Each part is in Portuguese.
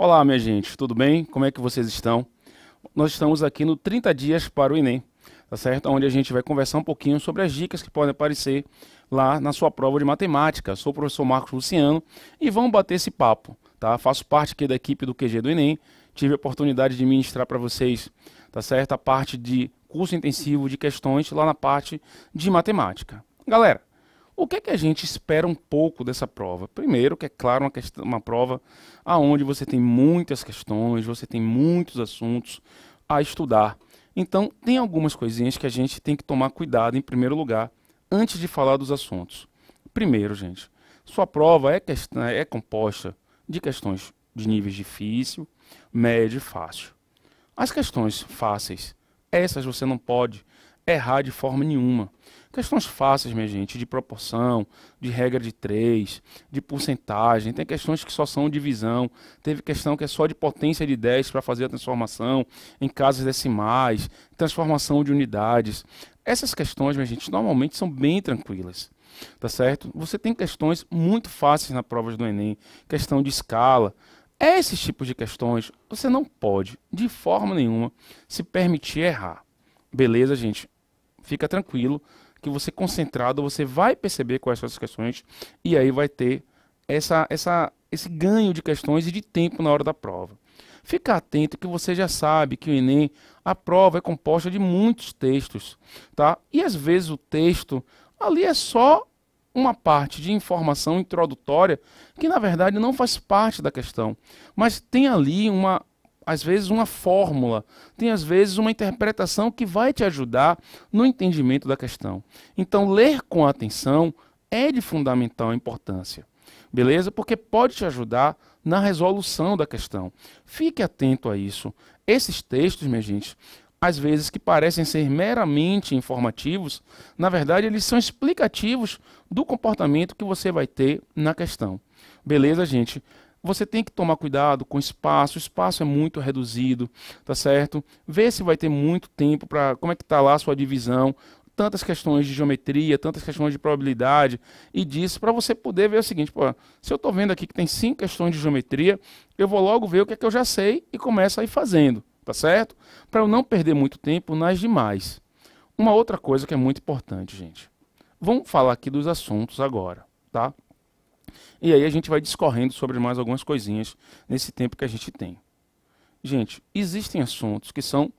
Olá, minha gente, tudo bem? Como é que vocês estão? Nós estamos aqui no 30 dias para o Enem, tá certo? Onde a gente vai conversar um pouquinho sobre as dicas que podem aparecer lá na sua prova de matemática. Sou o professor Marcos Luciano e vamos bater esse papo, tá? Faço parte aqui da equipe do QG do Enem, tive a oportunidade de ministrar para vocês, tá certo? A parte de curso intensivo de questões lá na parte de matemática. Galera, o que é que a gente espera um pouco dessa prova? Primeiro, que é claro, uma prova onde você tem muitas questões, você tem muitos assuntos a estudar. Então, tem algumas coisinhas que a gente tem que tomar cuidado em primeiro lugar, antes de falar dos assuntos. Primeiro, gente, sua prova é composta de questões de níveis difícil, médio e fácil. As questões fáceis, essas você não pode errar de forma nenhuma. Questões fáceis, minha gente, de proporção, de regra de 3, de porcentagem, tem questões que só são divisão, teve questão que é só de potência de 10 para fazer a transformação em casas decimais, transformação de unidades. Essas questões, minha gente, normalmente são bem tranquilas, tá certo? Você tem questões muito fáceis na prova do Enem, questão de escala. Esses tipos de questões, você não pode, de forma nenhuma, se permitir errar. Beleza, gente? Fica tranquilo que você concentrado, você vai perceber quais são as questões e aí vai ter esse ganho de questões e de tempo na hora da prova. Fica atento que você já sabe que o Enem, a prova é composta de muitos textos, tá? E às vezes o texto ali é só uma parte de informação introdutória que na verdade não faz parte da questão, mas tem ali às vezes uma fórmula, tem às vezes uma interpretação que vai te ajudar no entendimento da questão. Então, ler com atenção é de fundamental importância, beleza? Porque pode te ajudar na resolução da questão. Fique atento a isso. Esses textos, minha gente, às vezes que parecem ser meramente informativos, na verdade eles são explicativos do comportamento que você vai ter na questão. Beleza, gente? Você tem que tomar cuidado com o espaço é muito reduzido, tá certo? Vê se vai ter muito tempo para, como é que está lá a sua divisão, tantas questões de geometria, tantas questões de probabilidade e disso, para você poder ver o seguinte, pô, se eu estou vendo aqui que tem 5 questões de geometria, eu vou logo ver o que é que eu já sei e começo a ir fazendo, tá certo? Para eu não perder muito tempo nas demais. Uma outra coisa que é muito importante, gente. Vamos falar aqui dos assuntos agora, tá? E aí a gente vai discorrendo sobre mais algumas coisinhas nesse tempo que a gente tem. Gente, existem assuntos que são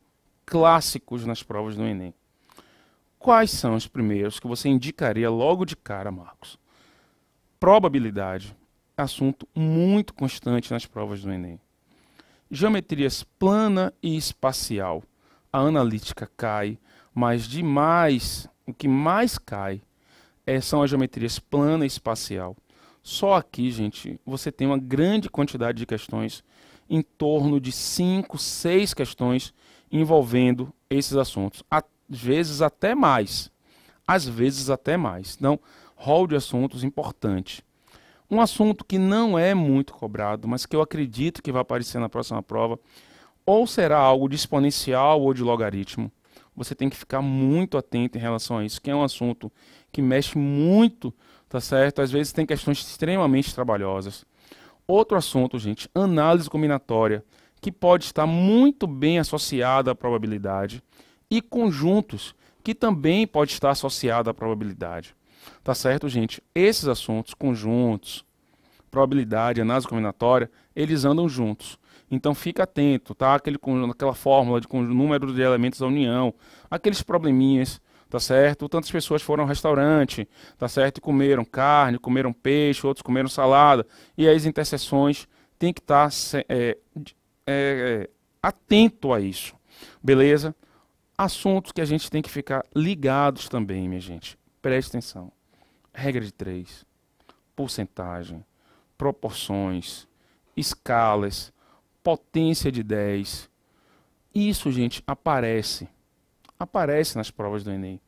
clássicos nas provas do Enem. Quais são os primeiros que você indicaria logo de cara, Marcos? Probabilidade, assunto muito constante nas provas do Enem. Geometrias plana e espacial. A analítica cai, mas demais, o que mais cai são as geometrias plana e espacial. Só aqui, gente, você tem uma grande quantidade de questões, em torno de 5, 6 questões envolvendo esses assuntos. Às vezes até mais. Às vezes até mais. Então, rol de assuntos importante. Um assunto que não é muito cobrado, mas que eu acredito que vai aparecer na próxima prova, ou será algo de exponencial ou de logaritmo. Você tem que ficar muito atento em relação a isso, que é um assunto que mexe muito, tá certo? Às vezes tem questões extremamente trabalhosas. Outro assunto, gente, análise combinatória, que pode estar muito bem associada à probabilidade, e conjuntos, que também pode estar associada à probabilidade. Tá certo, gente? Esses assuntos, conjuntos, probabilidade, análise combinatória, eles andam juntos. Então fica atento, tá? Aquela fórmula de número de elementos da união, aqueles probleminhas, tá certo? Tantas pessoas foram ao restaurante, tá certo? E comeram carne, comeram peixe, outros comeram salada. E as interseções tem que estar atento a isso, beleza? Assuntos que a gente tem que ficar ligados também, minha gente. Preste atenção. Regra de 3, porcentagem, proporções, escalas, potência de 10. Isso, gente, aparece nas provas do Enem.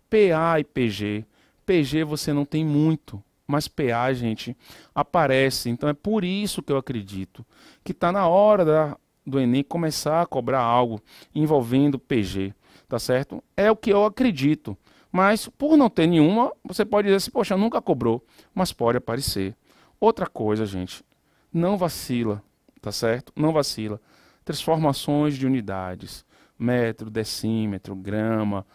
PA e PG. PG você não tem muito, mas PA, gente, aparece. Então é por isso que eu acredito que está na hora do Enem começar a cobrar algo envolvendo PG, tá certo? É o que eu acredito. Mas por não ter nenhuma, você pode dizer assim, poxa, nunca cobrou, mas pode aparecer. Outra coisa, gente, não vacila, tá certo? Não vacila. Transformações de unidades, metro, decímetro, grama,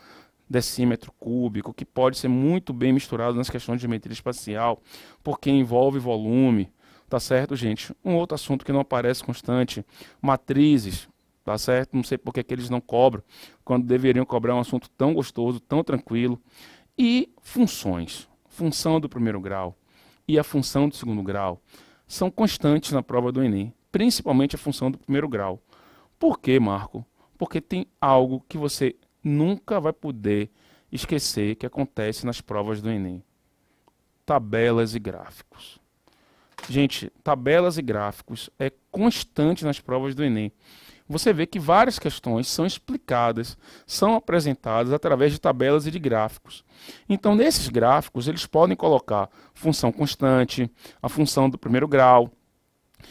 decímetro cúbico, que pode ser muito bem misturado nas questões de geometria espacial, porque envolve volume, tá certo, gente? Um outro assunto que não aparece constante, matrizes, tá certo? Não sei por que eles não cobram, quando deveriam cobrar um assunto tão gostoso, tão tranquilo. E funções, função do primeiro grau e a função do segundo grau, são constantes na prova do Enem, principalmente a função do primeiro grau. Por quê, Marco? Porque tem algo que você nunca vai poder esquecer que acontece nas provas do Enem. Tabelas e gráficos. Gente, tabelas e gráficos é constante nas provas do Enem. Você vê que várias questões são explicadas, são apresentadas através de tabelas e de gráficos. Então, nesses gráficos, eles podem colocar função constante, a função do primeiro grau,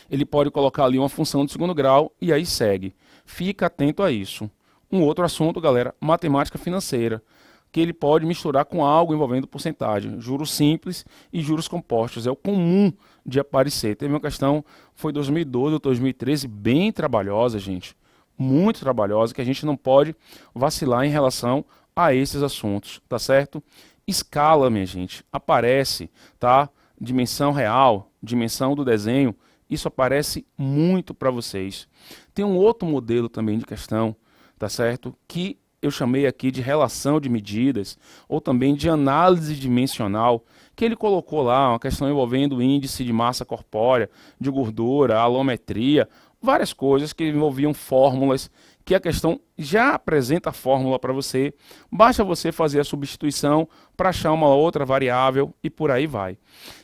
ele pode colocar ali uma função do segundo grau e aí segue. Fica atento a isso. Um outro assunto, galera, matemática financeira, que ele pode misturar com algo envolvendo porcentagem, juros simples e juros compostos. É o comum de aparecer. Teve uma questão, foi 2012 ou 2013, bem trabalhosa, gente. Muito trabalhosa, que a gente não pode vacilar em relação a esses assuntos, tá certo? Escala, minha gente, aparece, tá? Dimensão real, dimensão do desenho, isso aparece muito para vocês. Tem um outro modelo também de questão, tá certo? Que eu chamei aqui de relação de medidas, ou também de análise dimensional, que ele colocou lá uma questão envolvendo o índice de massa corpórea, de gordura, alometria, várias coisas que envolviam fórmulas, que a questão já apresenta a fórmula para você, basta você fazer a substituição para achar uma outra variável e por aí vai.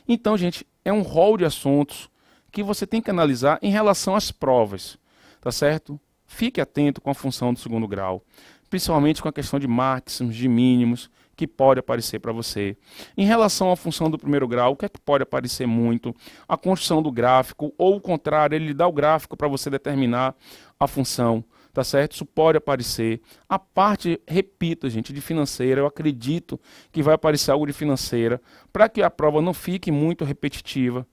Então, gente, é um rol de assuntos que você tem que analisar em relação às provas, tá certo? Fique atento com a função do segundo grau, principalmente com a questão de máximos, de mínimos, que pode aparecer para você. Em relação à função do primeiro grau, o que é que pode aparecer muito? A construção do gráfico, ou o contrário, ele dá o gráfico para você determinar a função, tá certo? Isso pode aparecer. A parte, repito, gente, de financeira, eu acredito que vai aparecer algo de financeira, para que a prova não fique muito repetitiva.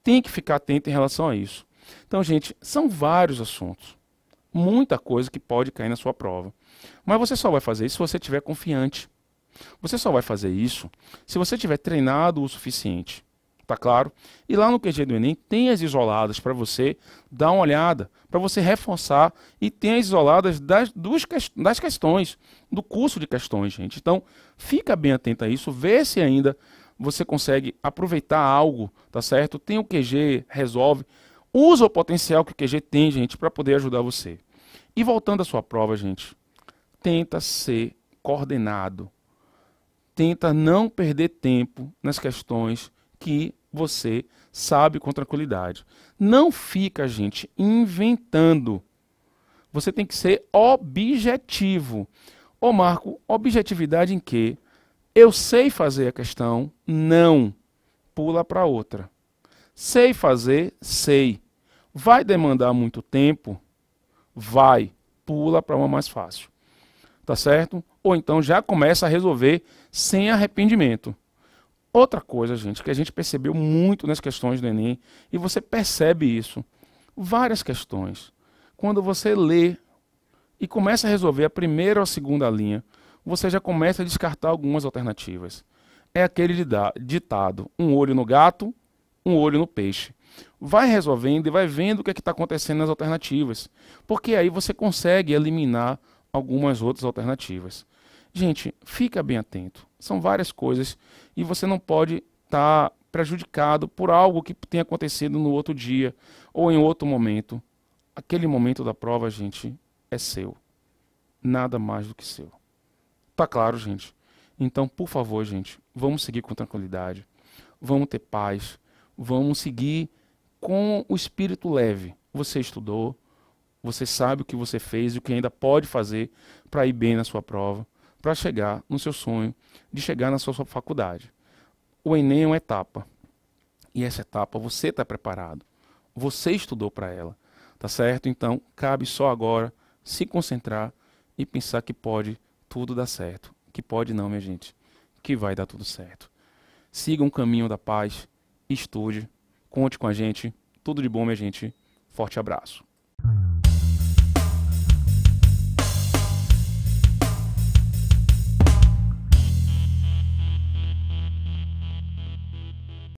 Tem que ficar atento em relação a isso. Então, gente, são vários assuntos. Muita coisa que pode cair na sua prova. Mas você só vai fazer isso se você estiver confiante. Você só vai fazer isso se você tiver treinado o suficiente. Tá claro? E lá no QG do Enem tem as isoladas para você dar uma olhada, para você reforçar. E tem as isoladas das questões, do curso de questões, gente. Então, fica bem atento a isso, vê se ainda você consegue aproveitar algo, tá certo? Tem o QG, resolve. Usa o potencial que o QG tem, gente, para poder ajudar você. E voltando à sua prova, gente, tenta ser coordenado. Tenta não perder tempo nas questões que você sabe com tranquilidade. Não fica, gente, inventando. Você tem que ser objetivo. Ô Marco, objetividade em quê? Eu sei fazer a questão, não. Pula para outra. Sei fazer, sei. Vai demandar muito tempo? Vai. Pula para uma mais fácil. Tá certo? Ou então já começa a resolver sem arrependimento. Outra coisa, gente, que a gente percebeu muito nas questões do Enem, e você percebe isso. Várias questões. Quando você lê e começa a resolver a primeira ou a segunda linha, você já começa a descartar algumas alternativas. É aquele ditado, um olho no gato, um olho no peixe. Vai resolvendo e vai vendo o que está acontecendo nas alternativas, porque aí você consegue eliminar algumas outras alternativas. Gente, fica bem atento. São várias coisas e você não pode estar prejudicado por algo que tenha acontecido no outro dia ou em outro momento. Aquele momento da prova, gente, é seu. Nada mais do que seu. Tá claro, gente? Então, por favor, gente, vamos seguir com tranquilidade. Vamos ter paz. Vamos seguir com o espírito leve. Você estudou, você sabe o que você fez e o que ainda pode fazer para ir bem na sua prova, para chegar no seu sonho de chegar na sua faculdade. O Enem é uma etapa. E essa etapa você está preparado. Você estudou para ela. Tá certo? Então, cabe só agora se concentrar e pensar que pode tudo dar certo. Que pode não, minha gente. Que vai dar tudo certo. Siga um caminho da paz. Estude. Conte com a gente. Tudo de bom, minha gente. Forte abraço.